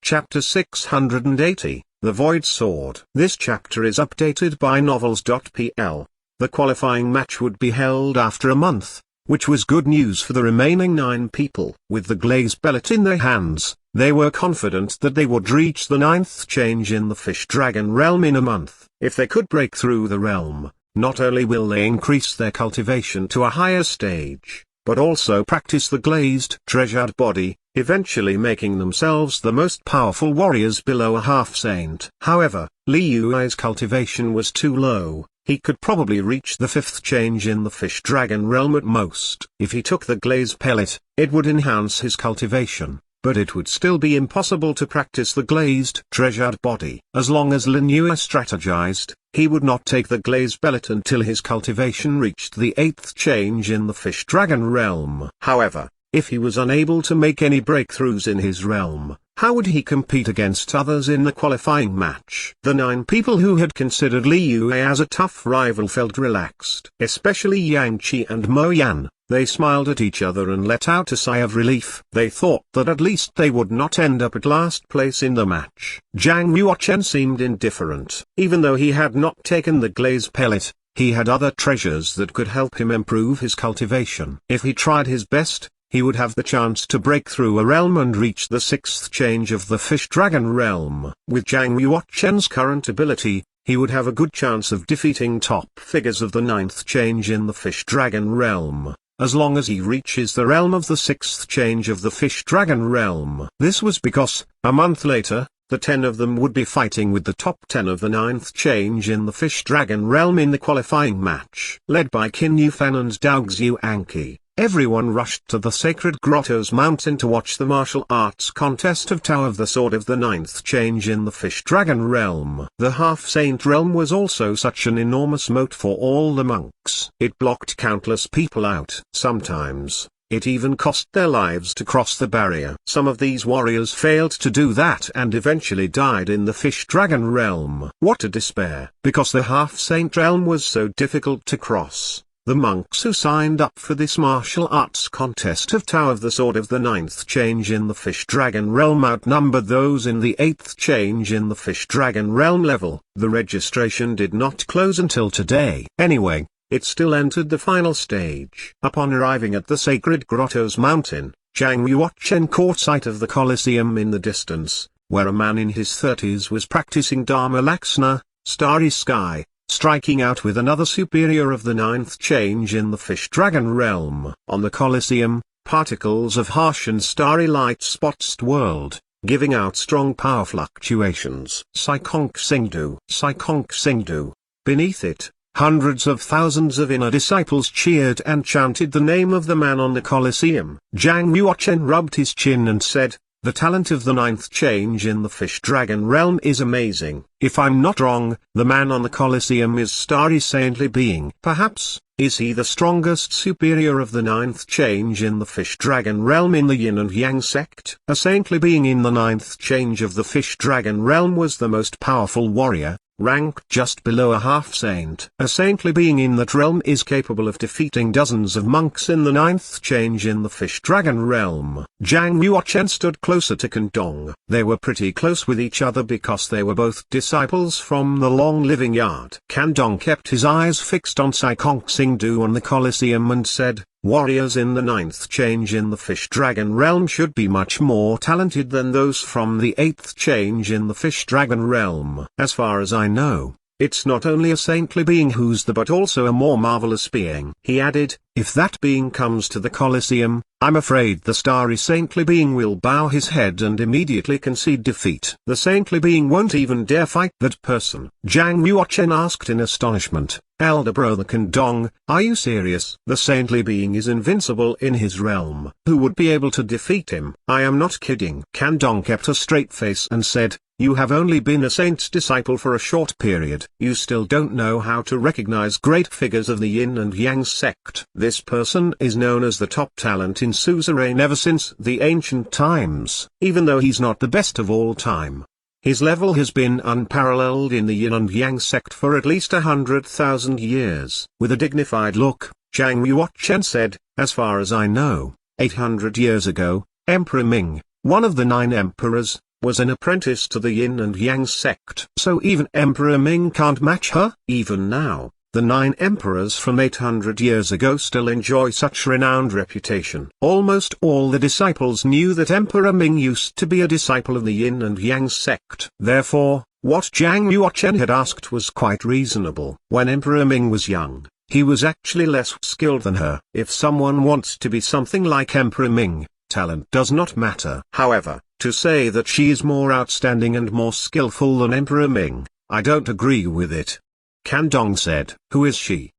Chapter 680, The Void Sword. This chapter is updated by Novels.pl. The qualifying match would be held after a month, which was good news for the remaining 9 people. With the glaze pellet in their hands, they were confident that they would reach the 9th change in the Fish Dragon realm in a month. If they could break through the realm, not only will they increase their cultivation to a higher stage, but also practice the glazed treasured body, eventually making themselves the most powerful warriors below a half-saint. However, Li Yui's cultivation was too low. He could probably reach the 5th change in the Fish Dragon realm at most. If he took the glaze pellet, it would enhance his cultivation, but it would still be impossible to practice the glazed treasured body. As long as Lin Yue strategized, he would not take the glaze pellet until his cultivation reached the 8th change in the Fish Dragon realm. However, if he was unable to make any breakthroughs in his realm, how would he compete against others in the qualifying match? The 9 people who had considered Li Yue as a tough rival felt relaxed. Especially Yang Qi and Mo Yan. They smiled at each other and let out a sigh of relief. They thought that at least they would not end up at last place in the match. Zhang Yuochen seemed indifferent. Even though he had not taken the glaze pellet, he had other treasures that could help him improve his cultivation. If he tried his best, he would have the chance to break through a realm and reach the 6th change of the Fish Dragon realm. With Zhang Yuochen's current ability, he would have a good chance of defeating top figures of the 9th change in the Fish Dragon realm, as long as he reaches the realm of the 6th change of the Fish Dragon realm. This was because, a month later, the 10 of them would be fighting with the top 10 of the 9th change in the Fish Dragon realm in the qualifying match. Led by Qin Yufan and Dao Xiu Anqi, everyone rushed to the Sacred Grottoes Mountain to watch the martial arts contest of Tao of the Sword of the 9th change in the Fish Dragon realm. The half-saint realm was also such an enormous moat for all the monks. It blocked countless people out. Sometimes, it even cost their lives to cross the barrier. Some of these warriors failed to do that and eventually died in the Fish Dragon realm. What a despair! Because the half-saint realm was so difficult to cross, the monks who signed up for this martial arts contest of Tao of the Sword of the 9th change in the Fish Dragon realm outnumbered those in the 8th change in the Fish Dragon realm level. The registration did not close until today. Anyway, it still entered the final stage. Upon arriving at the Sacred Grottoes Mountain, Zhang Yuochen caught sight of the Colosseum in the distance, where a man in his 30s was practicing Dharma Laksana, Starry Sky, striking out with another superior of the 9th change in the Fish Dragon realm. On the Colosseum, particles of harsh and starry light spots whirled, giving out strong power fluctuations. Sai Kong Singdu. Sai Kong Singdu. Beneath it, hundreds of thousands of inner disciples cheered and chanted the name of the man on the Colosseum. Zhang Yuochen rubbed his chin and said, "The talent of the 9th change in the Fish Dragon realm is amazing. If I'm not wrong, the man on the Colosseum is Starry Saintly Being. Perhaps, is he the strongest superior of the 9th change in the Fish Dragon realm in the Yin and Yang sect?" A saintly being in the 9th change of the Fish Dragon realm was the most powerful warrior, ranked just below a half-saint. A saintly being in that realm is capable of defeating dozens of monks in the 9th change in the Fish Dragon realm. Zhang Yuochen stood closer to Kandong. They were pretty close with each other because they were both disciples from the Long Living Yard. Kandong kept his eyes fixed on Sai Kong Singdu on the Colosseum and said, "Warriors in the 9th change in the Fish Dragon realm should be much more talented than those from the 8th change in the Fish Dragon realm. As far as I know, it's not only a saintly being who's but also a more marvelous being." He added, "If that being comes to the Colosseum, I'm afraid the starry saintly being will bow his head and immediately concede defeat. The saintly being won't even dare fight that person." Zhang Yuochen asked in astonishment, "Elder Brother Kandong, are you serious? The saintly being is invincible in his realm. Who would be able to defeat him?" "I am not kidding." Kandong kept a straight face and said, "You have only been a saint's disciple for a short period. You still don't know how to recognize great figures of the Yin and Yang sect. This person is known as the top talent in suzerain ever since the ancient times. Even though he's not the best of all time, his level has been unparalleled in the Yin and Yang sect for at least 100,000 years." With a dignified look, Zhang Yuochen said, "As far as I know, 800 years ago, Emperor Ming, one of the 9 emperors, was an apprentice to the Yin and Yang sect. So even Emperor Ming can't match her? Even now, the 9 emperors from 800 years ago still enjoy such renowned reputation. Almost all the disciples knew that Emperor Ming used to be a disciple of the Yin and Yang sect. Therefore, what Zhang Yuochen had asked was quite reasonable. When Emperor Ming was young, he was actually less skilled than her. If someone wants to be something like Emperor Ming, talent does not matter. However, to say that she is more outstanding and more skillful than Emperor Ming, I don't agree with it. Kandong said. Who is she?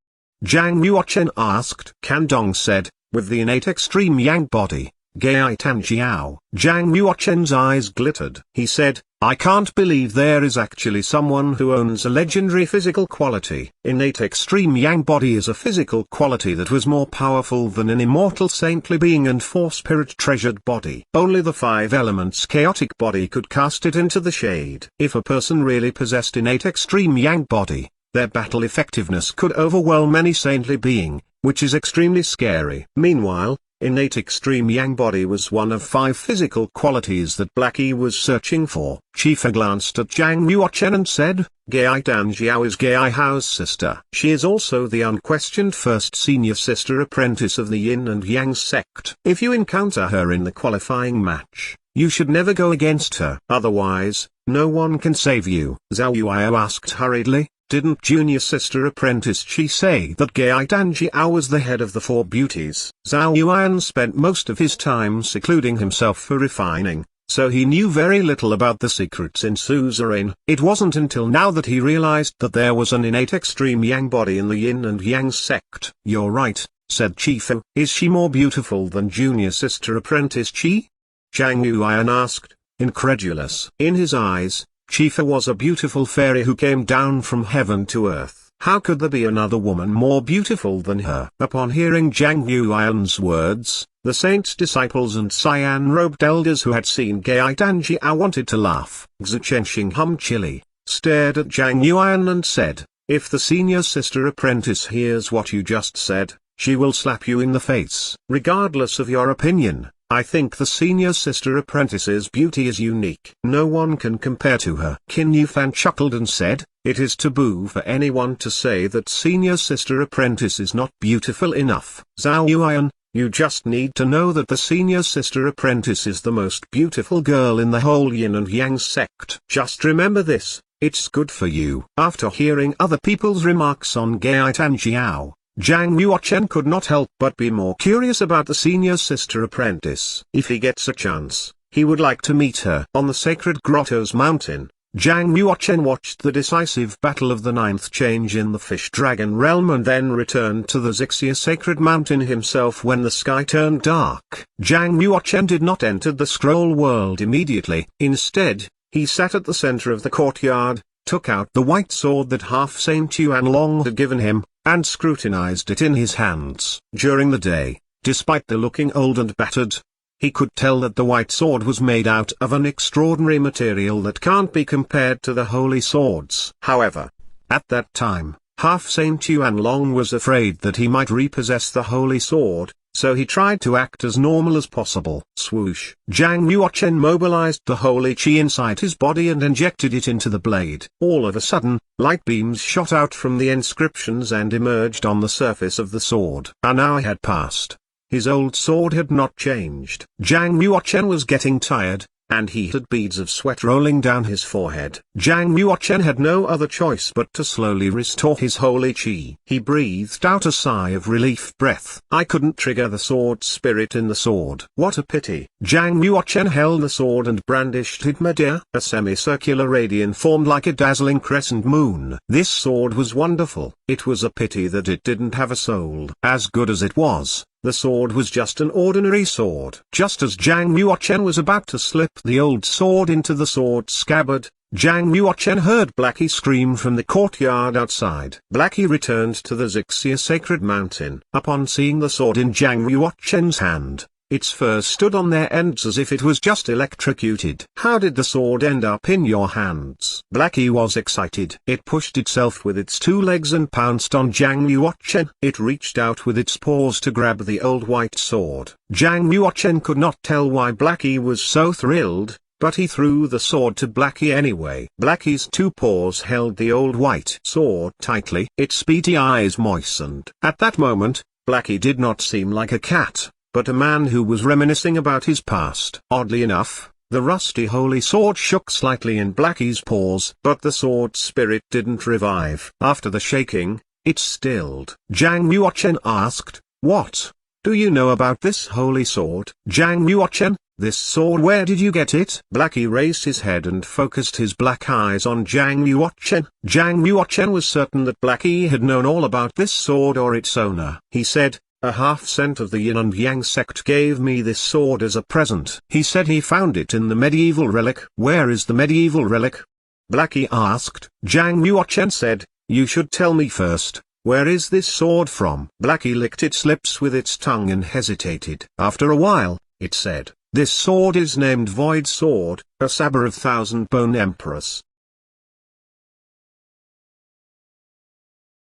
Zhang Yuochen asked. Kandong said, with the innate extreme yang body, Gai Tanjiao. Zhang Yuochen's eyes glittered. He said, I can't believe there is actually someone who owns a legendary physical quality. Innate extreme yang body is a physical quality that was more powerful than an immortal saintly being and 4 spirit treasured body. Only the 5 elements chaotic body could cast it into the shade. If a person really possessed innate extreme yang body, their battle effectiveness could overwhelm any saintly being, which is extremely scary. Meanwhile, innate extreme yang body was one of 5 physical qualities that Blackie was searching for. Chifa glanced at Zhang Yuochen and said, Gai Danjiao is Gai Hao's sister. She is also the unquestioned first senior sister apprentice of the Yin and Yang sect. If you encounter her in the qualifying match, you should never go against her. Otherwise, no one can save you. Zhao Yuao asked hurriedly, didn't junior sister apprentice Chi say that Gai Danjiao was the head of the 4 beauties? Zhao Yuan spent most of his time secluding himself for refining, so he knew very little about the secrets in suzerain. It wasn't until now that he realized that there was an innate extreme yang body in the Yin and Yang sect. You're right, said Chifu. Is she more beautiful than junior sister apprentice Chi? Zhang Yuan asked, incredulous. In his eyes, Chifa was a beautiful fairy who came down from heaven to earth. How could there be another woman more beautiful than her? Upon hearing Zhang Yuan's words, the saints' disciples and cyan-robed elders who had seen Gai Danjiao wanted to laugh. Xu Chenxing Hum Chili stared at Zhang Yuan and said, if the senior sister apprentice hears what you just said, she will slap you in the face. Regardless of your opinion, I think the senior sister apprentice's beauty is unique. No one can compare to her. Qin Yufan chuckled and said, it is taboo for anyone to say that senior sister apprentice is not beautiful enough. Zhao Yuan, you just need to know that the senior sister apprentice is the most beautiful girl in the whole Yin and Yang sect. Just remember this, it's good for you. After hearing other people's remarks on Gai Tanjiao, Zhang Yuochen could not help but be more curious about the senior sister apprentice. If he gets a chance, he would like to meet her. On the sacred grotto's mountain, Zhang Yuochen watched the decisive battle of the 9th change in the fish dragon realm and then returned to the Zixia sacred mountain himself when the sky turned dark. Zhang Yuochen did not enter the scroll world immediately. Instead, he sat at the center of the courtyard, took out the white sword that half-Saint Yuanlong had given him, and scrutinized it in his hands. During the day, despite the looking old and battered, he could tell that the white sword was made out of an extraordinary material that can't be compared to the holy swords. However, at that time, half-Saint Yuanlong was afraid that he might repossess the holy sword, so he tried to act as normal as possible. Swoosh! Zhang Yuochen mobilized the holy chi inside his body and injected it into the blade. All of a sudden, light beams shot out from the inscriptions and emerged on the surface of the sword. An hour had passed. His old sword had not changed. Zhang Yuochen was getting tired, and he had beads of sweat rolling down his forehead. Zhang Yuochen had no other choice but to slowly restore his holy chi. He breathed out a sigh of relief breath. I couldn't trigger the sword spirit in the sword. What a pity. Zhang Yuochen held the sword and brandished it midair. A semicircular radian formed like a dazzling crescent moon. This sword was wonderful. It was a pity that it didn't have a soul. As good as it was, the sword was just an ordinary sword. Just as Zhang Yuochen was about to slip the old sword into the sword scabbard, Zhang Yuochen heard Blackie scream from the courtyard outside. Blackie returned to the Zixia sacred mountain. Upon seeing the sword in Zhang Yuochen's hand, its furs stood on their ends as if it was just electrocuted. How did the sword end up in your hands? Blackie was excited. It pushed itself with its 2 legs and pounced on Zhang Yuochen. It reached out with its paws to grab the old white sword. Zhang Yuochen could not tell why Blackie was so thrilled, but he threw the sword to Blackie anyway. Blackie's two paws held the old white sword tightly. Its beady eyes moistened. At that moment, Blackie did not seem like a cat, but a man who was reminiscing about his past. Oddly enough, the rusty holy sword shook slightly in Blackie's paws, but the sword spirit didn't revive. After the shaking, it stilled. Zhang Yuochen asked, "What do you know about this holy sword?" "Zhang Yuochen, this sword, where did you get it?" Blackie raised his head and focused his black eyes on Zhang Yuochen. Zhang Yuochen was certain that Blackie had known all about this sword or its owner. He said, "A half-cent of the Yin and Yang sect gave me this sword as a present. He said he found it in the medieval relic." "Where is the medieval relic?" Blackie asked. Zhang Yuochen said, "You should tell me first, where is this sword from?" Blackie licked its lips with its tongue and hesitated. After a while, it said, "This sword is named Void Sword, a saber of Thousand Bone Emperors.